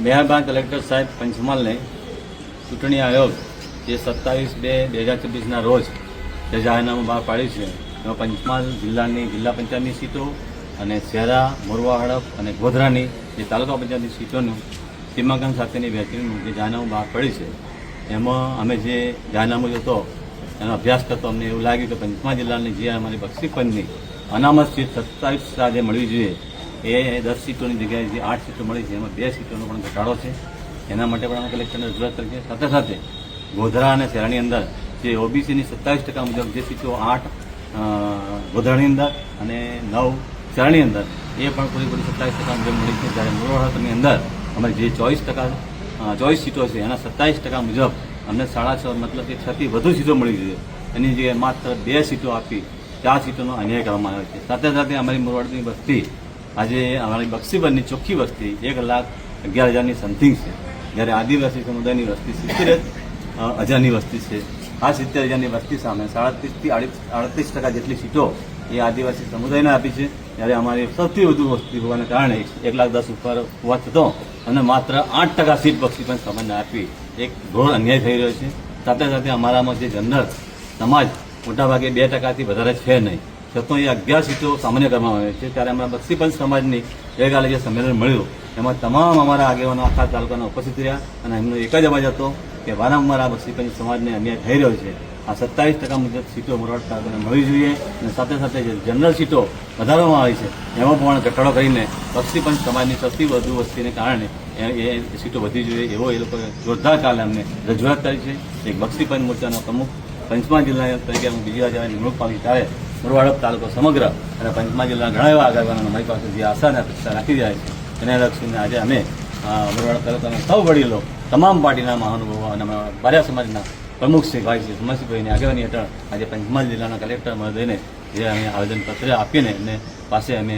મહેરબાન કલેક્ટર સાહેબ પંચમહાલને ચૂંટણી આયોગ જે 27/2/2024ના રોજ જે જાહેરનામું બહાર પાડ્યું છે એમાં પંચમહાલ જિલ્લાની જિલ્લા પંચાયતની સીટો અને શહેરા, મોરવા, હડપ અને ગોધરાની જે તાલુકા પંચાયતની સીટોનું સીમાંકન સાથેની વહેંચણીનું જે જાહેરનામું બહાર પડ્યું છે એમાં અમે જે જાહેરનામું હતો એનો અભ્યાસ કરતો અમને એવું લાગ્યું કે પંચમહાલ જિલ્લાની જે અમારી બક્ષીપંચની અનામત સીટ 27 જે મળવી જોઈએ એ 10 સીટોની જગ્યાએ જે 8 સીટો મળી છે એમાં 2 સીટોનો પણ ઘટાડો છે. એના માટે પણ અમે કલેક્ટરને રજૂઆત કરીએ. સાથે સાથે ગોધરા અને શહેરાની અંદર જે ઓબીસીની 27% મુજબ જે સીટો 8 ગોધરાની અંદર અને 9 શહેરાની અંદર એ પણ પૂરેપૂરી 27% મુજબ મળી છે. જ્યારે મોરવાની અંદર અમારી જે 24 સીટો છે એના 27% મુજબ અમને 6.5 મતલબ કે 6થી વધુ સીટો મળી છે. એની જગ્યાએ માત્ર 2 સીટો આપી 4 સીટોનો અન્યાય કરવામાં આવ્યો છે. સાથે સાથે અમારી મોરવાડની વસ્તી આજે અમારી બક્ષીપંચની ચોખ્ખી વસ્તી 1,11,000ની સમથિંગ છે. જ્યારે આદિવાસી સમુદાયની વસ્તી 70,000ની વસ્તી છે. આ 70,000ની વસ્તી સામે 37થી 38% જેટલી સીટો એ આદિવાસી સમુદાયને આપી છે. જ્યારે અમારી સૌથી વધુ વસ્તી હોવાને કારણે 1,10,000 ઉપર હોવા છતાં અને માત્ર 8% સીટ બક્ષીપંચ સમાજને આપી એક ઘોર અન્યાય થઈ રહ્યો છે. સાથે સાથે અમારામાં જે જનરલ સમાજ મોટાભાગે 2%થી વધારે છે નહીં, છતાં એ 11 સીટો સામાન્ય કરવામાં આવે છે. ત્યારે અમારા બક્ષીપંચ સમાજની ગઈકાલે જે સંમેલન મળ્યું એમાં તમામ અમારા આગેવાનો આખા તાલુકાના ઉપસ્થિત રહ્યા અને એમનો એક જ અવાજ હતો કે વારંવાર આ બક્ષીપંચ સમાજને અન્યાય થઈ રહ્યો છે. આ 27% મુજબ સીટો મોરવાડ તાલુકાને મળવી જોઈએ અને સાથે સાથે જે જનરલ સીટો વધારવામાં આવી છે એમાં પણ ઘટાડો કરીને બક્ષીપંચ સમાજની સૌથી વધુ વસ્તીને કારણે એ સીટો વધી જોઈએ એવો એ લોકોએ જોરદાર કાલે અમને રજૂઆત કરી છે. એક બક્ષીપંચ મોરચાનો પ્રમુખ પંચમહાલ જિલ્લા તરીકે હું બીજી વાર જ્યારે નિમણૂક પામી ત્યારે મોરવાડ તાલુકો સમગ્ર અને પંચમહાલ જિલ્લાના ઘણા એવા આગેવાનો અમારી પાસે જે આશા અને અપેક્ષા રાખી રહ્યા છે એને લક્ષીને આજે અમે મોરવાડ તાલુકાના સૌ વડીલો, તમામ પાર્ટીના મહાનુભાવો અને બારિયા સમાજના પ્રમુખ શ્રી ભાઈ શ્રી સુમનસિંહભાઈની આગેવાની હેઠળ આજે પંચમહાલ જિલ્લાના કલેક્ટર મહોદયને જે અમે આવેદનપત્ર આપીને એમને પાસે અમે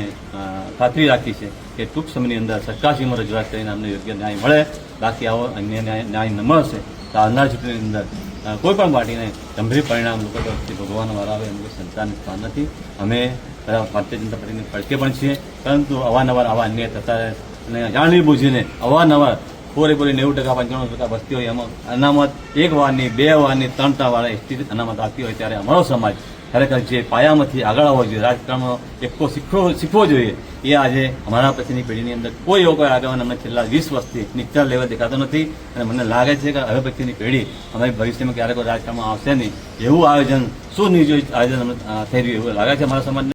ખાતરી રાખી છે કે ટૂંક સમયની અંદર સરકારશ્રીમાં રજૂઆત કરીને અમને યોગ્ય ન્યાય મળે. બાકી આવો અન્ય ન્યાય ન મળશે તો આવનાર ચૂંટણીની અંદર કોઈ પણ પાર્ટીને ગંભીર પરિણામ લોકો તરફથી ભોગવવાનો વારો આવે એનું કોઈ સંતાનનું સ્થાન નથી. અમે ભારતીય જનતા પાર્ટીની પડકે પણ છીએ, પરંતુ અવારનવાર આવા અન્યાય થતા રહે અને જાણી બુજીને અવારનવાર પૂરેપૂરી 90%, 95% વસ્તી હોય એમાં અનામત 1 વારની 2 વારની 3 વાળા એસટી અનામત આપતી હોય ત્યારે અમારો સમાજ ખરેખર જે પાયામાંથી આગળ આવવો જોઈએ, રાજકારણમાં એકકો શીખવો જોઈએ એ આજે અમારા પછીની પેઢીની અંદર કોઈ એવો કોઈ આગેવાન અમને છેલ્લા 20 વર્ષથી નીચા લેવલ દેખાતો નથી. અને મને લાગે છે કે હવે પછીની પેઢી અમારી ભવિષ્યમાં ક્યારેક રાજકારણમાં આવશે નહીં એવું આયોજન સુનિયોજિત આયોજન થઈ રહ્યું એવું લાગે છે અમારા સમાજને.